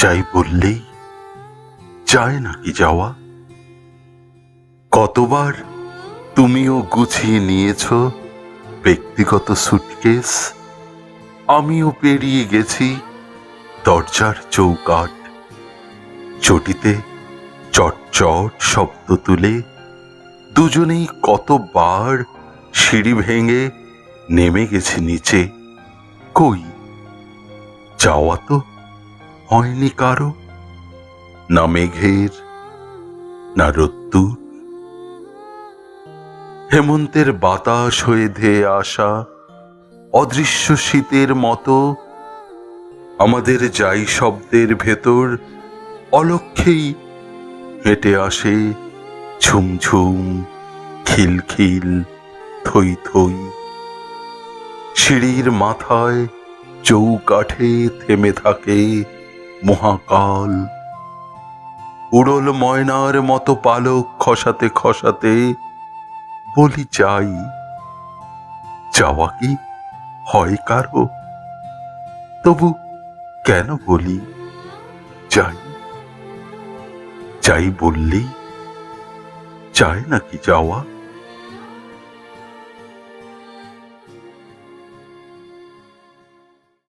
চাই বললেই চায় নাকি যাওয়া? কতবার তুমিও গুছিয়ে নিয়েছ ব্যক্তিগত সুটকেস, আমিও পেরিয়ে গেছি দরজার চৌকাঠ। চটিতে চটচট শব্দ তুলে দুজনেই কতবার সিঁড়ি ভেঙে নেমে গেছি নিচে। কই যাওয়া তো হয়নি কারো, না মেঘের না রোদ্দুর। হেমন্তের বাতাস হয়ে ধেয়ে আসা অদৃশ্য শীতের মতো আমাদের যাই শব্দের ভেতর অলক্ষেই হেঁটে আসে ঝুমঝুম, খিলখিল, থই থই। সিঁড়ির মাথায় চৌকাঠে থেমে থাকে মহাকাল। উড়ল ময়নার মতো পালক খসাতে খসাতে বলি চাই, যাওয়া কি হয় কারো? তবু কেন বলি চাই? চাই বললেই চায় নাকি যাওয়া?